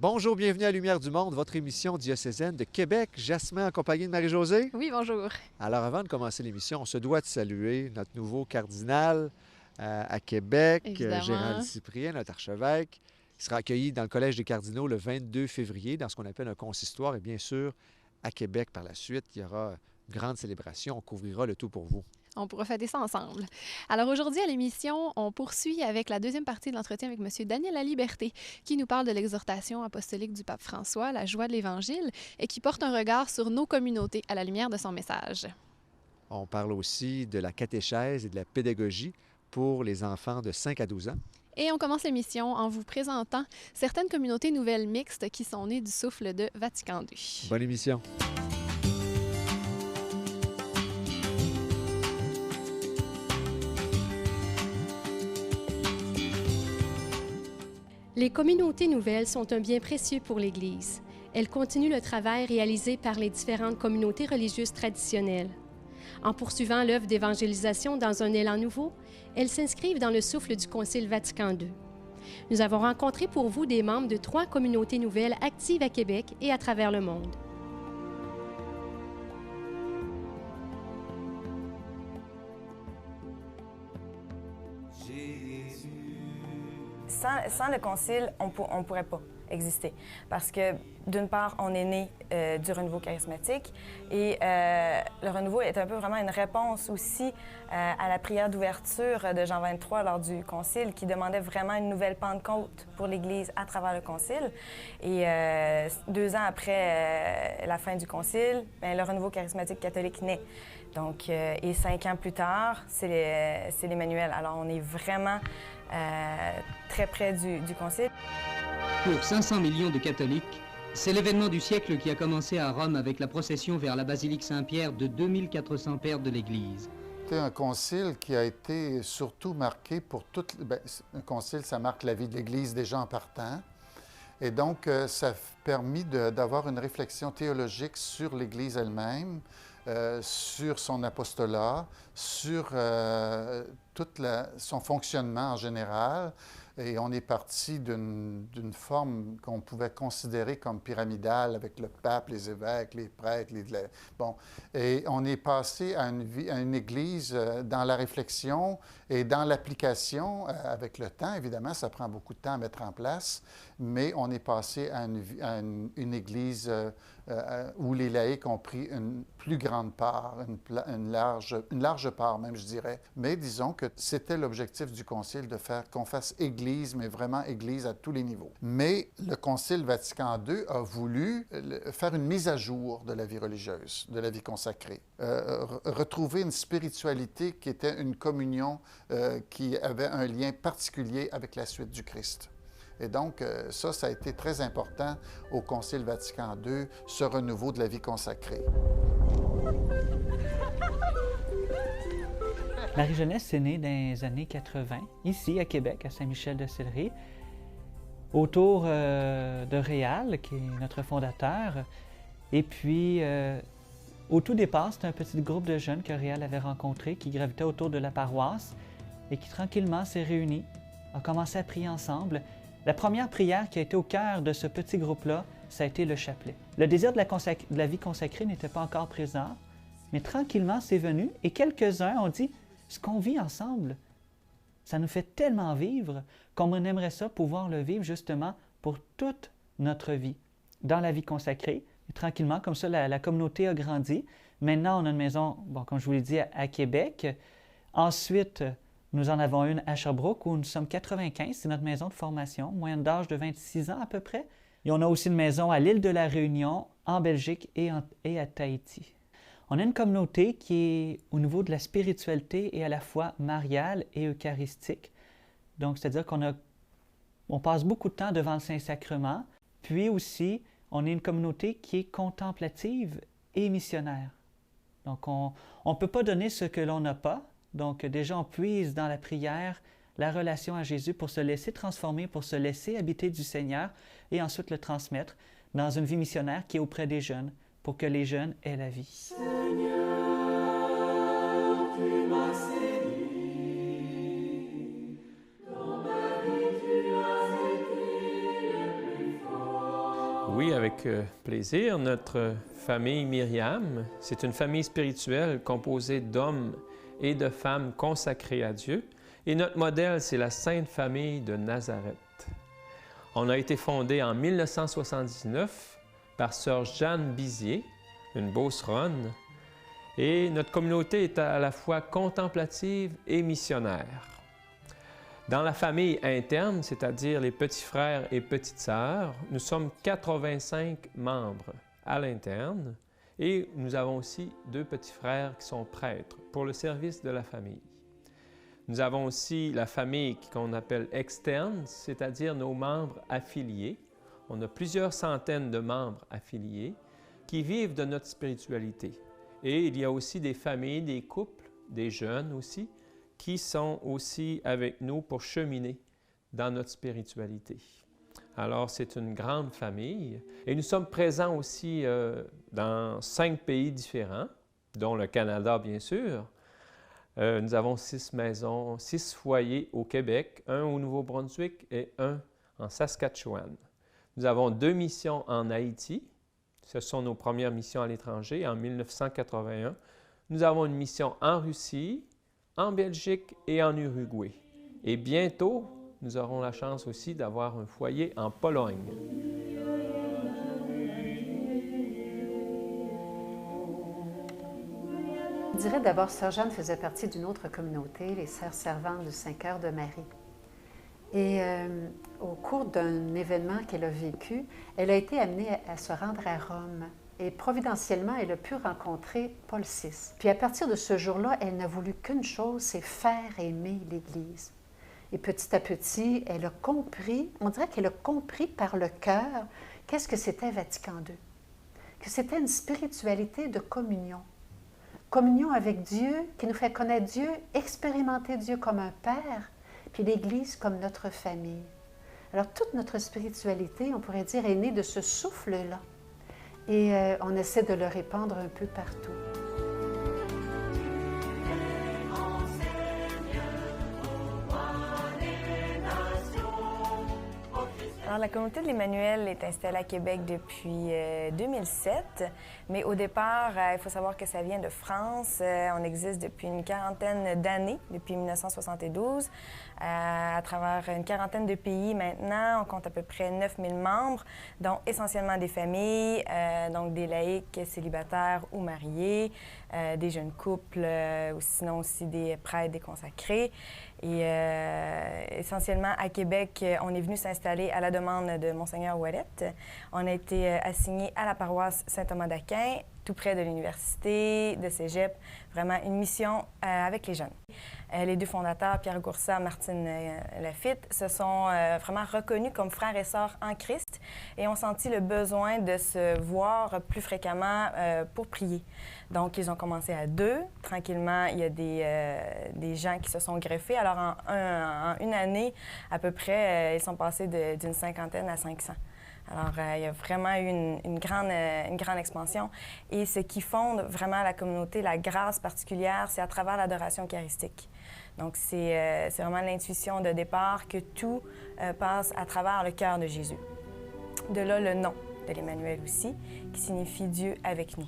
Bonjour, bienvenue à Lumière du Monde, votre émission diocésaine de Québec. Jasmin en compagnie de Marie-Josée. Oui, bonjour. Alors, avant de commencer l'émission, on se doit de saluer notre nouveau cardinal à Québec, Gérald Évidemment. Cyprien, notre archevêque. Il sera accueilli dans le Collège des cardinaux le 22 février dans ce qu'on appelle un consistoire. Et bien sûr, à Québec par la suite, il y aura une grande célébration. On couvrira le tout pour vous. On pourra fêter ça ensemble. Alors aujourd'hui à l'émission, on poursuit avec la deuxième partie de l'entretien avec M. Daniel Laliberté, qui nous parle de l'exhortation apostolique du pape François, la joie de l'Évangile, et qui porte un regard sur nos communautés à la lumière de son message. On parle aussi de la catéchèse et de la pédagogie pour les enfants de 5 à 12 ans. Et on commence l'émission en vous présentant certaines communautés nouvelles mixtes qui sont nées du souffle de Vatican II. Bonne émission. Les communautés nouvelles sont un bien précieux pour l'Église. Elles continuent le travail réalisé par les différentes communautés religieuses traditionnelles. En poursuivant l'œuvre d'évangélisation dans un élan nouveau, elles s'inscrivent dans le souffle du Concile Vatican II. Nous avons rencontré pour vous des membres de 3 communautés nouvelles actives à Québec et à travers le monde. Sans le concile, on ne pourrait pas exister. Parce que, d'une part, on est né du renouveau charismatique et le renouveau est un peu vraiment une réponse aussi à la prière d'ouverture de Jean 23 lors du concile qui demandait vraiment une nouvelle Pentecôte pour l'Église à travers le concile. Et 2 ans après la fin du concile, bien, le renouveau charismatique catholique naît. Donc, et 5 ans plus tard, c'est l'Emmanuel. Alors, on est vraiment très près du concile. Pour 500 millions de catholiques, c'est l'événement du siècle qui a commencé à Rome avec la procession vers la basilique Saint-Pierre de 2400 pères de l'Église. C'est un concile qui a été surtout marqué pour toute... un concile, ça marque la vie de l'Église déjà en partant. Et donc, ça a permis d'avoir une réflexion théologique sur l'Église elle-même, sur son apostolat, sur son fonctionnement en général. Et on est parti d'une forme qu'on pouvait considérer comme pyramidale avec le pape, les évêques, les prêtres. Bon. Et on est passé à une Église dans la réflexion et dans l'application avec le temps. Évidemment, ça prend beaucoup de temps à mettre en place, mais on est passé à une Église où les laïcs ont pris une plus grande part, une large part même, je dirais. Mais disons que c'était l'objectif du Concile de faire qu'on fasse Église, mais vraiment Église à tous les niveaux. Mais le Concile Vatican II a voulu faire une mise à jour de la vie religieuse, de la vie consacrée, retrouver une spiritualité qui était une communion qui avait un lien particulier avec la suite du Christ. Et donc, ça a été très important au Concile Vatican II, ce renouveau de la vie consacrée. Marie-Jeunesse est née dans les années 80, ici à Québec, à Saint-Michel-de-Sillery, autour de Réal, qui est notre fondateur. Et puis, au tout départ, c'était un petit groupe de jeunes que Réal avait rencontré, qui gravitait autour de la paroisse et qui tranquillement s'est réuni, a commencé à prier ensemble. La première prière qui a été au cœur de ce petit groupe-là, ça a été le chapelet. Le désir de la vie consacrée n'était pas encore présent, mais tranquillement, c'est venu et quelques-uns ont dit « Ce qu'on vit ensemble, ça nous fait tellement vivre qu'on aimerait ça pouvoir le vivre justement pour toute notre vie, dans la vie consacrée. » Et tranquillement, comme ça, la communauté a grandi. Maintenant, on a une maison, bon, comme je vous l'ai dit, à Québec. Ensuite, nous en avons une à Sherbrooke où nous sommes 95, c'est notre maison de formation, moyenne d'âge de 26 ans à peu près. Et on a aussi une maison à l'île de la Réunion, en Belgique et à Tahiti. On a une communauté qui est au niveau de la spiritualité et à la fois mariale et eucharistique. Donc, c'est-à-dire on passe beaucoup de temps devant le Saint-Sacrement. Puis aussi, on est une communauté qui est contemplative et missionnaire. Donc, on ne peut pas donner ce que l'on n'a pas. Donc, déjà, on puise dans la prière la relation à Jésus pour se laisser transformer, pour se laisser habiter du Seigneur et ensuite le transmettre dans une vie missionnaire qui est auprès des jeunes, pour que les jeunes aient la vie. Seigneur, tu m'as séduit, dans ma vie tu as été le plus fort. Oui, avec plaisir. Notre famille Myriam, c'est une famille spirituelle composée d'hommes et de femmes consacrés à Dieu. Et notre modèle, c'est la Sainte Famille de Nazareth. On a été fondé en 1979 par sœur Jeanne Bizier, une beauceronne. Et notre communauté est à la fois contemplative et missionnaire. Dans la famille interne, c'est-à-dire les petits frères et petites sœurs, nous sommes 85 membres à l'interne et nous avons aussi 2 petits frères qui sont prêtres pour le service de la famille. Nous avons aussi la famille qu'on appelle externe, c'est-à-dire nos membres affiliés. On a plusieurs centaines de membres affiliés qui vivent de notre spiritualité. Et il y a aussi des familles, des couples, des jeunes aussi, qui sont aussi avec nous pour cheminer dans notre spiritualité. Alors, c'est une grande famille. Et nous sommes présents aussi dans 5 pays différents, dont le Canada, bien sûr. Nous avons 6 maisons, 6 foyers au Québec, 1 au Nouveau-Brunswick et 1 en Saskatchewan. Nous avons 2 missions en Haïti. Ce sont nos premières missions à l'étranger, en 1981. Nous avons une mission en Russie, en Belgique et en Uruguay. Et bientôt, nous aurons la chance aussi d'avoir un foyer en Pologne. Je dirais d'abord, sœur Jeanne faisait partie d'une autre communauté, les Sœurs servantes du Saint-Cœur de Marie. Et au cours d'un événement qu'elle a vécu, elle a été amenée à se rendre à Rome. Et providentiellement, elle a pu rencontrer Paul VI. Puis à partir de ce jour-là, elle n'a voulu qu'une chose, c'est faire aimer l'Église. Et petit à petit, elle a compris, on dirait qu'elle a compris par le cœur, qu'est-ce que c'était Vatican II. Que c'était une spiritualité de communion. Communion avec Dieu, qui nous fait connaître Dieu, expérimenter Dieu comme un Père, puis l'Église comme notre famille. Alors toute notre spiritualité, on pourrait dire, est née de ce souffle-là. Et on essaie de le répandre un peu partout. Alors, la communauté de l'Emmanuel est installée à Québec depuis 2007, mais au départ, il faut savoir que ça vient de France. On existe depuis une quarantaine d'années, depuis 1972, à travers une quarantaine de pays maintenant. On compte à peu près 9000 membres, dont essentiellement des familles, donc des laïcs célibataires ou mariés, des jeunes couples, ou sinon aussi des prêtres, des consacrés. Et essentiellement, à Québec, on est venu s'installer à la demande de Monseigneur Ouellette. On a été assigné à la paroisse Saint-Thomas d'Aquin, tout près de l'université, de Cégep. Vraiment une mission avec les jeunes. Les 2 fondateurs, Pierre Goursat et Martine Lafitte, se sont vraiment reconnus comme frères et sœurs en Christ et ont senti le besoin de se voir plus fréquemment pour prier. Donc, ils ont commencé à 2. Tranquillement, il y a des gens qui se sont greffés. Alors, en une année, à peu près, ils sont passés d'une 50aine à 500. Alors, il y a vraiment eu une grande expansion. Et ce qui fonde vraiment la communauté, la grâce particulière, c'est à travers l'adoration eucharistique. Donc, c'est vraiment l'intuition de départ que tout passe à travers le cœur de Jésus. De là, le nom de l'Emmanuel aussi, qui signifie Dieu avec nous.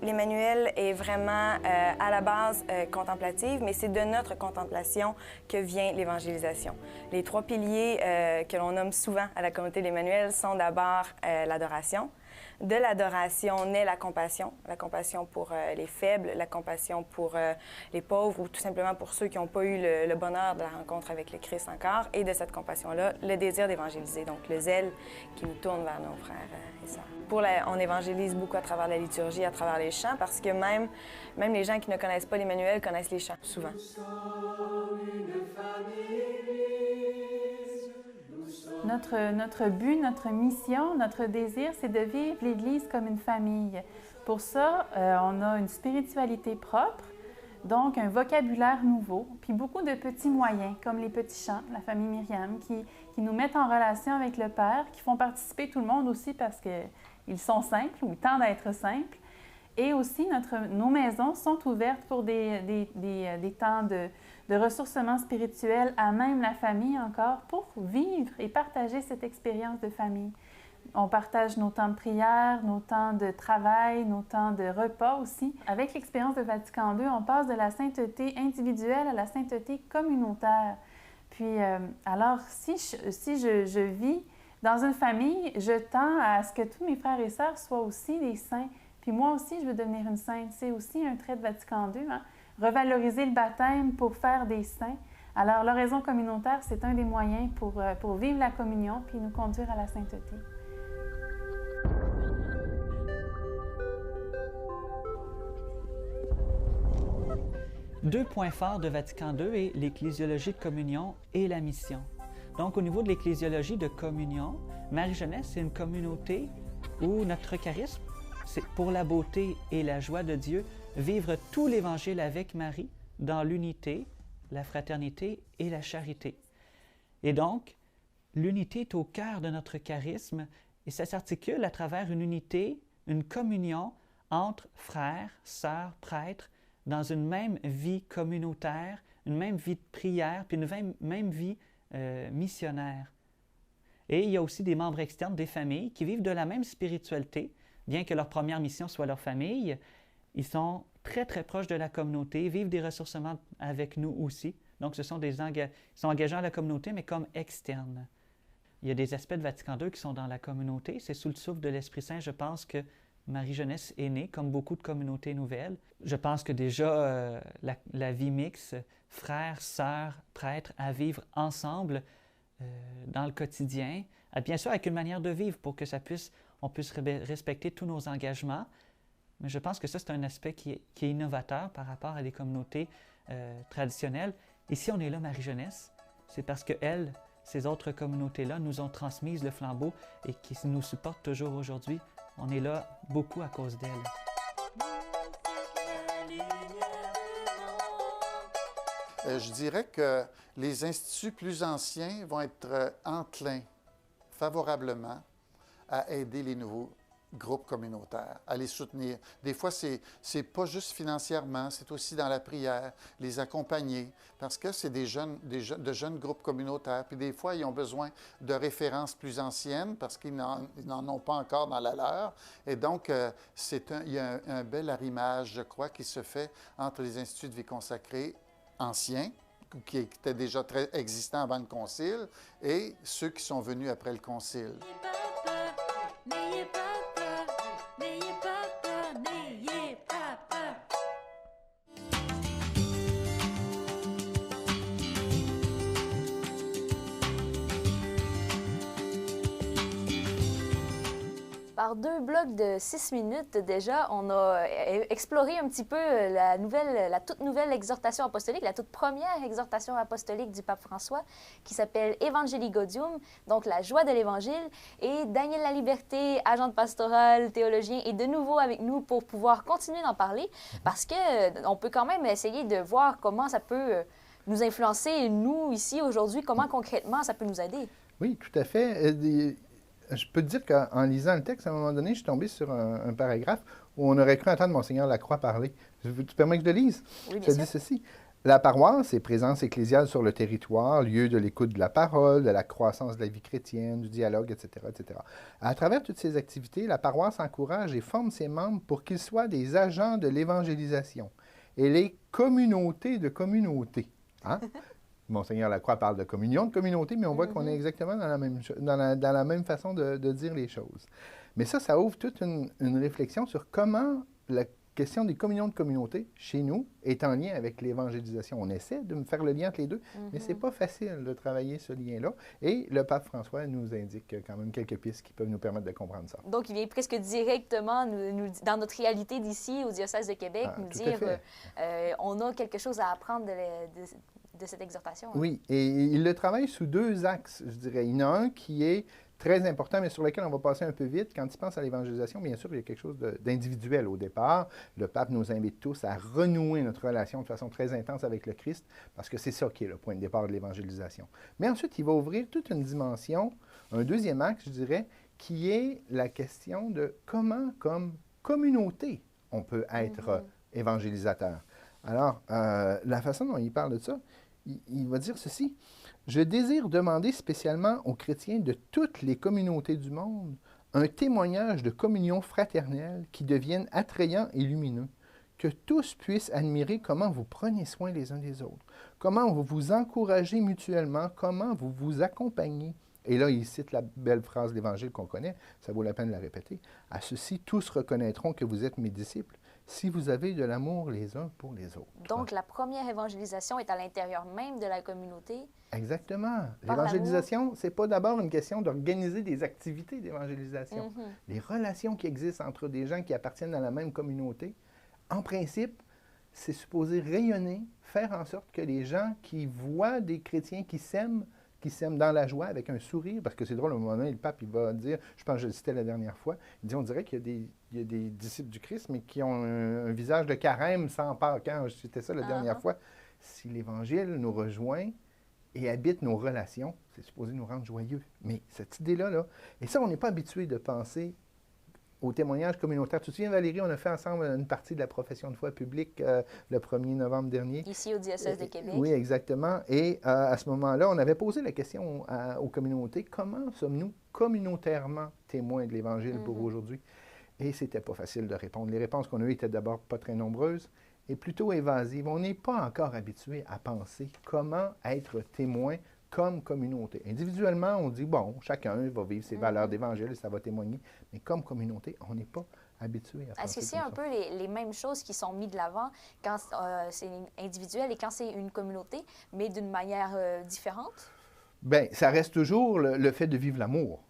L'Emmanuel est vraiment à la base contemplative, mais c'est de notre contemplation que vient l'évangélisation. Les 3 piliers que l'on nomme souvent à la communauté de l'Emmanuel sont d'abord l'adoration. De l'adoration naît la compassion pour les faibles, la compassion pour les pauvres ou tout simplement pour ceux qui n'ont pas eu le bonheur de la rencontre avec le Christ encore. Et de cette compassion-là, le désir d'évangéliser, donc le zèle qui nous tourne vers nos frères et sœurs. On évangélise beaucoup à travers la liturgie, à travers les chants, parce que même les gens qui ne connaissent pas l'Emmanuel connaissent les chants, souvent. Notre but, notre mission, notre désir, c'est de vivre l'Église comme une famille. Pour ça, on a une spiritualité propre, donc un vocabulaire nouveau, puis beaucoup de petits moyens, comme les petits chants, la famille Myriam, qui nous mettent en relation avec le Père, qui font participer tout le monde aussi parce qu'ils sont simples ou ils tendent à être simples. Et aussi, nos maisons sont ouvertes pour des temps de ressourcement spirituel à même la famille encore pour vivre et partager cette expérience de famille. On partage nos temps de prière, nos temps de travail, nos temps de repas aussi. Avec l'expérience de Vatican II, on passe de la sainteté individuelle à la sainteté communautaire. Puis, alors, si je vis dans une famille, je tends à ce que tous mes frères et sœurs soient aussi des saints. Puis moi aussi, je veux devenir une sainte. C'est aussi un trait de Vatican II, hein? Revaloriser le baptême pour faire des saints. Alors, l'oraison communautaire, c'est un des moyens pour vivre la communion puis nous conduire à la sainteté. Deux points forts de Vatican II est l'ecclésiologie de communion et la mission. Donc, au niveau de l'ecclésiologie de communion, Marie-Jeunesse, c'est une communauté où notre charisme, c'est pour la beauté et la joie de Dieu, vivre tout l'Évangile avec Marie dans l'unité, la fraternité et la charité. Et donc, l'unité est au cœur de notre charisme et ça s'articule à travers une unité, une communion entre frères, sœurs, prêtres, dans une même vie communautaire, une même vie de prière, puis une même vie missionnaire. Et il y a aussi des membres externes des familles qui vivent de la même spiritualité, bien que leur première mission soit leur famille. Ils sont très, très proches de la communauté, vivent des ressourcements avec nous aussi. Donc, ils sont engageants à la communauté, mais comme externes. Il y a des aspects de Vatican II qui sont dans la communauté. C'est sous le souffle de l'Esprit Saint, je pense, que Marie-Jeunesse est née, comme beaucoup de communautés nouvelles. Je pense que déjà, la vie mixte, frères, sœurs, prêtres, à vivre ensemble dans le quotidien, bien sûr avec une manière de vivre pour que on puisse respecter tous nos engagements. Mais je pense que ça, c'est un aspect qui est innovateur par rapport à des communautés traditionnelles. Et si on est là, Marie-Jeunesse, c'est parce que ces autres communautés-là, nous ont transmis le flambeau et qui nous supportent toujours aujourd'hui. On est là beaucoup à cause d'elle. Je dirais que les instituts plus anciens vont être enclins favorablement à aider les nouveaux groupes communautaires, à les soutenir. Des fois, c'est pas juste financièrement, c'est aussi dans la prière, les accompagner, parce que c'est de jeunes groupes communautaires. Puis des fois, ils ont besoin de références plus anciennes parce qu'ils n'en ont pas encore dans la leur. Et donc, il y a un bel arrimage, je crois, qui se fait entre les instituts de vie consacrée anciens, qui étaient déjà très existants avant le Concile, et ceux qui sont venus après le Concile. N'ayez pas peur, n'ayez pas peur, n'ayez pas peur. Par 2 blocs de 6 minutes déjà, on a exploré un petit peu la toute nouvelle exhortation apostolique, la toute première exhortation apostolique du pape François, qui s'appelle Evangelii Gaudium, donc la joie de l'Évangile. Et Daniel Laliberté, agente pastorale, théologien, est de nouveau avec nous pour pouvoir continuer d'en parler, parce qu'on peut quand même essayer de voir comment ça peut nous influencer, nous, ici, aujourd'hui, comment concrètement ça peut nous aider. Oui, tout à fait. Je peux te dire qu'en lisant le texte, à un moment donné, je suis tombé sur un paragraphe où on aurait cru entendre Monseigneur Lacroix parler. Tu permets que je le lise? Oui, bien sûr. Ça dit ceci. La paroisse est présence ecclésiale sur le territoire, lieu de l'écoute de la parole, de la croissance de la vie chrétienne, du dialogue, etc., etc. À travers toutes ces activités, la paroisse encourage et forme ses membres pour qu'ils soient des agents de l'évangélisation et les communautés de communautés. Hein? Monseigneur Lacroix parle de communion, de communauté, mais on voit qu'on est exactement dans la même façon de dire les choses. Mais ça ouvre toute une réflexion sur comment la question des communions de communauté, chez nous, est en lien avec l'évangélisation. On essaie de faire le lien entre les deux, mais ce n'est pas facile de travailler ce lien-là. Et le pape François nous indique quand même quelques pistes qui peuvent nous permettre de comprendre ça. Donc, il vient presque directement, dans notre réalité d'ici, au diocèse de Québec, nous dire on a quelque chose à apprendre de cette exhortation. Hein? Oui, et il le travaille sous 2 axes, je dirais. Il y en a un qui est très important, mais sur lequel on va passer un peu vite. Quand il pense à l'évangélisation, bien sûr, il y a quelque chose d'individuel au départ. Le pape nous invite tous à renouer notre relation de façon très intense avec le Christ, parce que c'est ça qui est le point de départ de l'évangélisation. Mais ensuite, il va ouvrir toute une dimension, un deuxième axe, je dirais, qui est la question de comment, comme communauté, on peut être évangélisateur. Alors, la façon dont il parle de ça, il va dire ceci. « Je désire demander spécialement aux chrétiens de toutes les communautés du monde un témoignage de communion fraternelle qui devienne attrayant et lumineux, que tous puissent admirer comment vous prenez soin les uns des autres, comment vous vous encouragez mutuellement, comment vous vous accompagnez. » Et là, il cite la belle phrase de l'Évangile qu'on connaît, ça vaut la peine de la répéter. « À ceci, tous reconnaîtront que vous êtes mes disciples, si vous avez de l'amour les uns pour les autres. » Donc, la première évangélisation est à l'intérieur même de la communauté. Exactement. Par L'évangélisation, ce n'est pas d'abord une question d'organiser des activités d'évangélisation. Les relations qui existent entre des gens qui appartiennent à la même communauté, en principe, c'est supposé rayonner, faire en sorte que les gens qui voient des chrétiens qui s'aiment dans la joie avec un sourire, parce que c'est drôle, à un moment donné, le pape, il va dire, je pense que je le citais la dernière fois, il dit, on dirait qu'il y a des disciples du Christ, mais qui ont un visage de carême sans peur. Quand je citais ça la dernière fois, si l'Évangile nous rejoint et habite nos relations, c'est supposé nous rendre joyeux. Mais cette idée-là, là, et ça, on n'est pas habitué de penser au témoignage communautaire. Tu te souviens, Valérie, on a fait ensemble une partie de la profession de foi publique le 1er novembre dernier. Ici, au diocèse de Québec. Oui, exactement. Et à ce moment-là, on avait posé la question aux communautés, comment sommes-nous communautairement témoins de l'Évangile pour aujourd'hui? Et c'était pas facile de répondre. Les réponses qu'on a eues étaient d'abord pas très nombreuses et plutôt évasives. On n'est pas encore habitué à penser comment être témoin comme communauté. Individuellement, on dit, bon, chacun va vivre ses valeurs d'Évangile et ça va témoigner. Mais comme communauté, on n'est pas habitué à penser. Est-ce que c'est un peu les mêmes choses qui sont mises de l'avant quand c'est individuel et quand c'est une communauté, mais d'une manière différente? Bien, ça reste toujours le fait de vivre l'amour.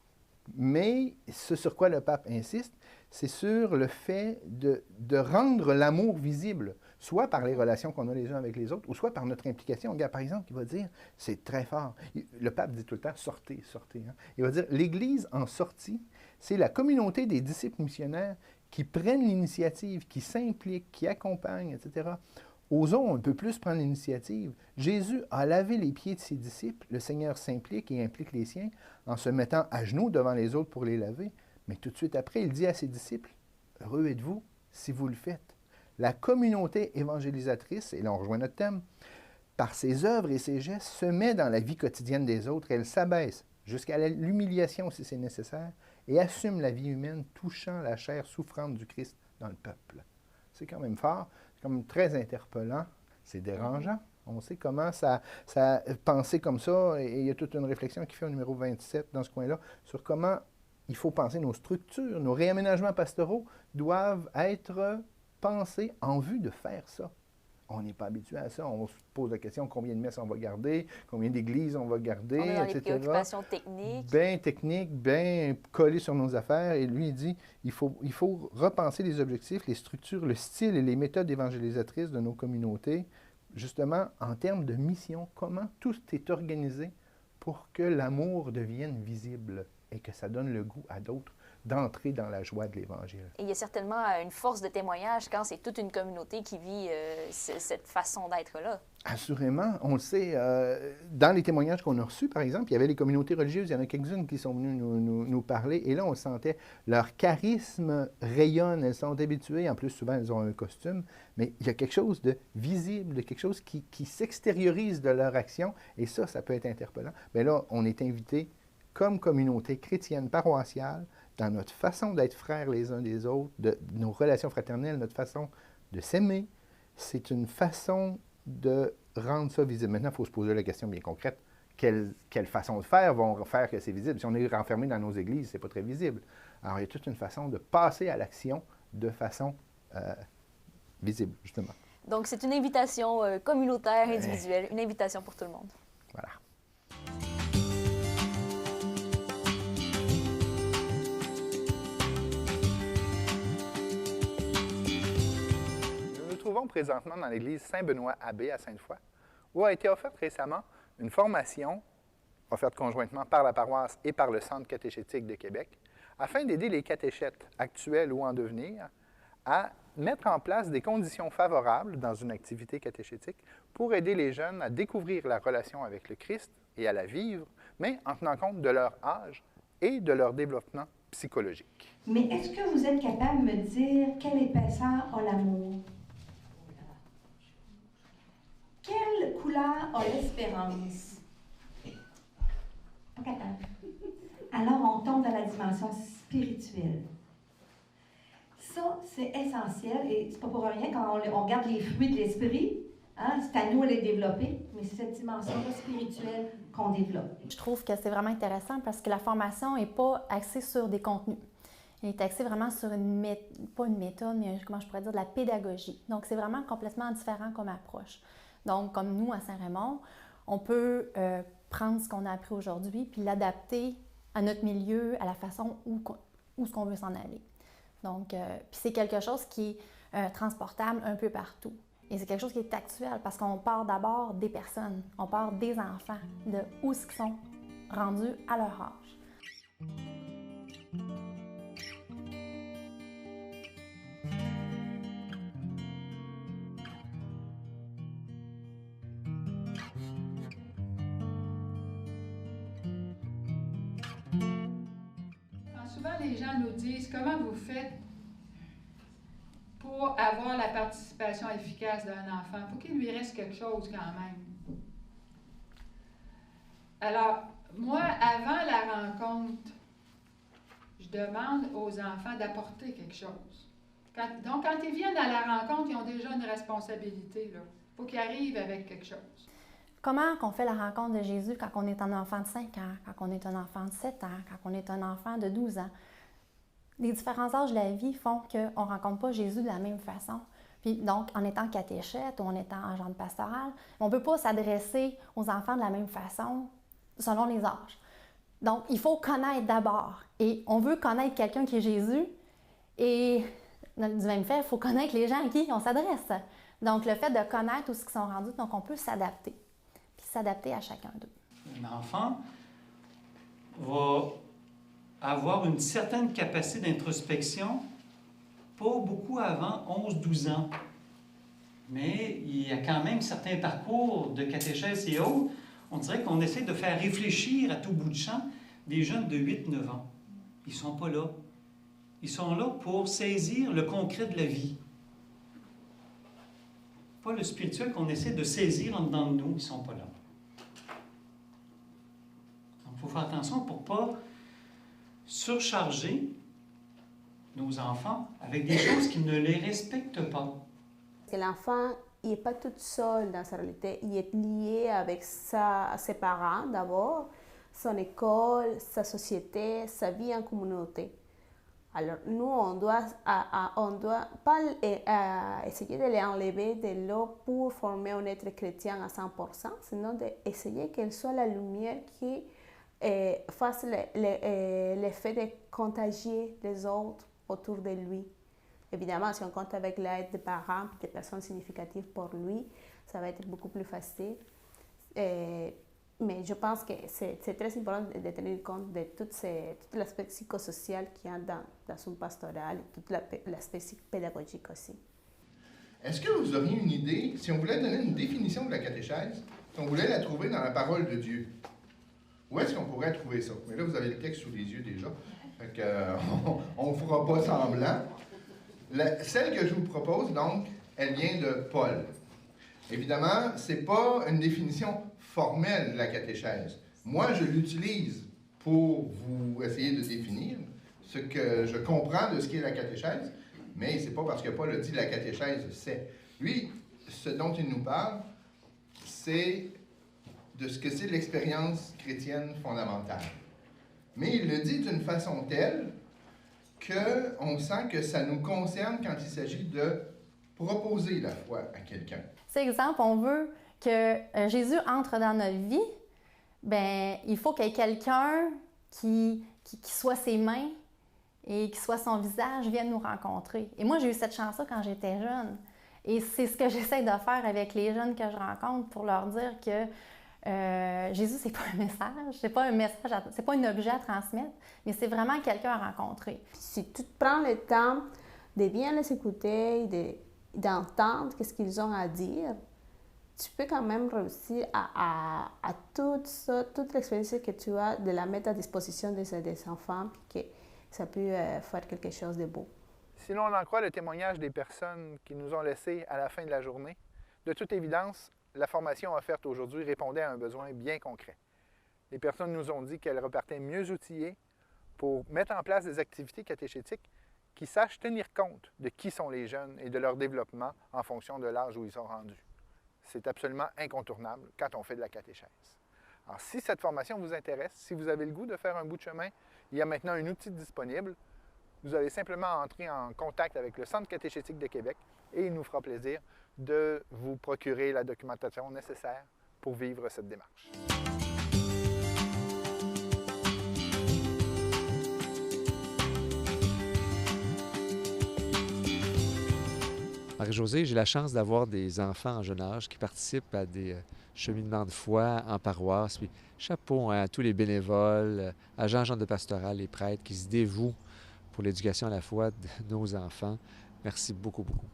Mais ce sur quoi le pape insiste, c'est sur le fait de rendre l'amour visible, soit par les relations qu'on a les uns avec les autres, ou soit par notre implication. Regarde, par exemple, il va dire, c'est très fort, le pape dit tout le temps, sortez, sortez. Hein? Il va dire, l'Église en sortie, c'est la communauté des disciples missionnaires qui prennent l'initiative, qui s'impliquent, qui accompagnent, etc. Osons un peu plus prendre l'initiative. Jésus a lavé les pieds de ses disciples, le Seigneur s'implique et implique les siens en se mettant à genoux devant les autres pour les laver. Mais tout de suite après, il dit à ses disciples, « Heureux êtes-vous si vous le faites. » La communauté évangélisatrice, et là on rejoint notre thème, par ses œuvres et ses gestes, se met dans la vie quotidienne des autres. Elle s'abaisse jusqu'à l'humiliation si c'est nécessaire et assume la vie humaine touchant la chair souffrante du Christ dans le peuple. C'est quand même fort, c'est quand même très interpellant, c'est dérangeant. On sait comment ça penser comme ça, et il y a toute une réflexion qui fait au numéro 27 dans ce coin-là, sur comment il faut penser nos structures, nos réaménagements pastoraux doivent être pensés en vue de faire ça. On n'est pas habitué à ça. On se pose la question combien de messes on va garder, combien d'églises on va garder, on est dans etc. les préoccupations techniques. Bien techniques, bien collées sur nos affaires. Et lui, il dit il faut repenser les objectifs, les structures, le style et les méthodes évangélisatrices de nos communautés, justement en termes de mission. Comment tout est organisé pour que l'amour devienne visible et que ça donne le goût à d'autres d'entrer dans la joie de l'Évangile. Et il y a certainement une force de témoignage quand c'est toute une communauté qui vit cette façon d'être-là. Assurément. On le sait, dans les témoignages qu'on a reçus, par exemple, il y avait les communautés religieuses, il y en a quelques-unes qui sont venues nous parler, et là, on sentait leur charisme rayonne, elles sont habituées, en plus, souvent, elles ont un costume, mais il y a quelque chose de visible, de quelque chose qui s'extériorise de leur action, et ça peut être interpellant. Bien là, on est invité, comme communauté chrétienne paroissiale, dans notre façon d'être frères les uns des autres, de nos relations fraternelles, notre façon de s'aimer. C'est une façon de rendre ça visible. Maintenant, il faut se poser la question bien concrète. Quelle façon de faire vont faire que c'est visible? Si on est renfermé dans nos églises, c'est pas très visible. Alors, il y a toute une façon de passer à l'action de façon visible, justement. Donc, c'est une invitation communautaire, individuelle, une invitation pour tout le monde. Voilà. Nous nous trouvons présentement dans l'église Saint-Benoît-Abbé à Sainte-Foy, où a été offerte récemment une formation offerte conjointement par la paroisse et par le Centre catéchétique de Québec, afin d'aider les catéchètes actuels ou en devenir à mettre en place des conditions favorables dans une activité catéchétique pour aider les jeunes à découvrir la relation avec le Christ et à la vivre, mais en tenant compte de leur âge et de leur développement psychologique. Mais est-ce que vous êtes capable de me dire quelle épaisseur a l'amour? Quelle couleur a l'espérance? Pas capable. Alors, on tombe dans la dimension spirituelle. Ça, c'est essentiel et c'est pas pour rien quand on regarde les fruits de l'esprit. Hein, c'est à nous de les développer, mais c'est cette dimension-là spirituelle qu'on développe. Je trouve que c'est vraiment intéressant parce que la formation n'est pas axée sur des contenus. Elle est axée vraiment sur pas une méthode, mais comment je pourrais dire, de la pédagogie. Donc, c'est vraiment complètement différent comme approche. Donc, comme nous, à Saint-Raymond, on peut prendre ce qu'on a appris aujourd'hui puis l'adapter à notre milieu, à la façon où ce qu'on veut s'en aller. Donc, puis c'est quelque chose qui est transportable un peu partout. Et c'est quelque chose qui est actuel parce qu'on part d'abord des personnes, on part des enfants, de où ils sont rendus à leur âge. Souvent, les gens nous disent comment vous faites pour avoir la participation efficace d'un enfant. Il faut qu'il lui reste quelque chose quand même. Alors, moi, avant la rencontre, je demande aux enfants d'apporter quelque chose. Donc, quand ils viennent à la rencontre, ils ont déjà une responsabilité. Il faut qu'ils arrivent avec quelque chose. Comment on fait la rencontre de Jésus quand on est un enfant de 5 ans, quand on est un enfant de 7 ans, quand on est un enfant de 12 ans? Les différents âges de la vie font qu'on ne rencontre pas Jésus de la même façon. Puis donc, en étant catéchète ou en étant agent de pastoral, on ne peut pas s'adresser aux enfants de la même façon selon les âges. Donc, il faut connaître d'abord. Et on veut connaître quelqu'un qui est Jésus. Et du même fait, il faut connaître les gens à qui on s'adresse. Donc, le fait de connaître où ils sont rendus, donc on peut s'adapter. Puis s'adapter à chacun d'eux. Un enfant va avoir une certaine capacité d'introspection, pas beaucoup avant 11-12 ans. Mais il y a quand même certains parcours de catéchèse et autres. On dirait qu'on essaie de faire réfléchir à tout bout de champ des jeunes de 8-9 ans. Ils ne sont pas là. Ils sont là pour saisir le concret de la vie. Pas le spirituel qu'on essaie de saisir en dedans de nous. Ils ne sont pas là. Donc, il faut faire attention pour ne pas surcharger nos enfants avec des choses qui ne les respectent pas. Parce que l'enfant, il n'est pas tout seul dans sa réalité. Il est lié avec ses parents d'abord, son école, sa société, sa vie en communauté. Alors, nous, on doit pas essayer de les enlever de là pour former un être chrétien à 100%, sinon d'essayer qu'elle soit la lumière qui fasse l'effet de contagier les autres autour de lui. Évidemment, si on compte avec l'aide des parents, des personnes significatives pour lui, ça va être beaucoup plus facile. Mais je pense que c'est très important de tenir compte de tout l'aspect psychosocial qu'il y a dans son pastoral et tout l'aspect pédagogique aussi. Est-ce que vous auriez une idée, si on voulait donner une définition de la catéchèse, si on voulait la trouver dans la parole de Dieu? Où est-ce qu'on pourrait trouver ça? Mais là, vous avez le texte sous les yeux déjà. Fait on ne fera pas semblant. Celle que je vous propose, donc, elle vient de Paul. Évidemment, ce n'est pas une définition formelle de la catéchèse. Moi, je l'utilise pour vous essayer de définir ce que je comprends de ce qu'est la catéchèse, mais ce n'est pas parce que Paul a dit la catéchèse, c'est. Lui, ce dont il nous parle, c'est de ce que c'est l'expérience chrétienne fondamentale. Mais il le dit d'une façon telle qu'on sent que ça nous concerne quand il s'agit de proposer la foi à quelqu'un. C'est exemple, on veut que Jésus entre dans notre vie, bien, il faut qu'il y ait quelqu'un qui soit ses mains et qui soit son visage vienne nous rencontrer. Et moi, j'ai eu cette chance-là quand j'étais jeune. Et c'est ce que j'essaie de faire avec les jeunes que je rencontre pour leur dire que Jésus, c'est pas un message, c'est pas un objet à transmettre, mais c'est vraiment quelqu'un à rencontrer. Si tu prends le temps de bien les écouter, d'entendre ce qu'ils ont à dire, tu peux quand même réussir toute l'expérience que tu as de la mettre à disposition des enfants, puis ça peut faire quelque chose de beau. Si l'on en croit le témoignage des personnes qui nous ont laissés à la fin de la journée, de toute évidence, la formation offerte aujourd'hui répondait à un besoin bien concret. Les personnes nous ont dit qu'elles repartaient mieux outillées pour mettre en place des activités catéchétiques qui sachent tenir compte de qui sont les jeunes et de leur développement en fonction de l'âge où ils sont rendus. C'est absolument incontournable quand on fait de la catéchèse. Alors, si cette formation vous intéresse, si vous avez le goût de faire un bout de chemin, il y a maintenant un outil disponible. Vous avez simplement à entrer en contact avec le Centre catéchétique de Québec et il nous fera plaisir de vous procurer la documentation nécessaire pour vivre cette démarche. Marie-Josée, j'ai la chance d'avoir des enfants en jeune âge qui participent à des cheminements de foi en paroisse. Puis, chapeau à tous les bénévoles, à Jean de Pastoral, les prêtres qui se dévouent pour l'éducation à la foi de nos enfants. Merci beaucoup, beaucoup.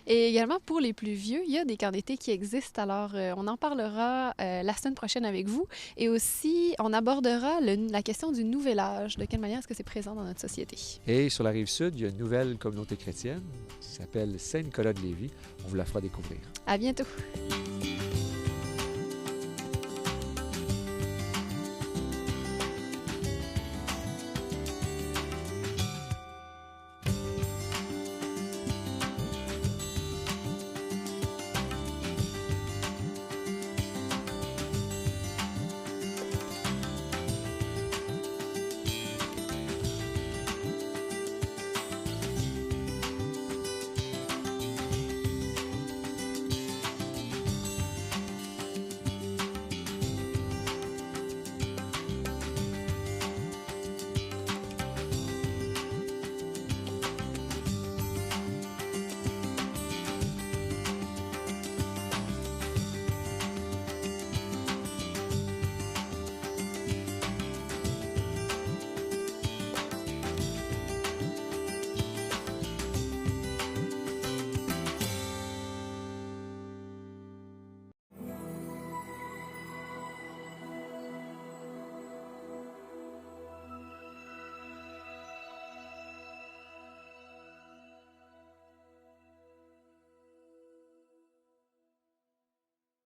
Et également, pour les plus vieux, il y a des camps d'été qui existent. Alors, on en parlera la semaine prochaine avec vous. Et aussi, on abordera la question du nouvel âge. De quelle manière est-ce que c'est présent dans notre société? Et sur la Rive-Sud, il y a une nouvelle communauté chrétienne qui s'appelle Saint-Nicolas de Lévis. On vous la fera découvrir. À bientôt.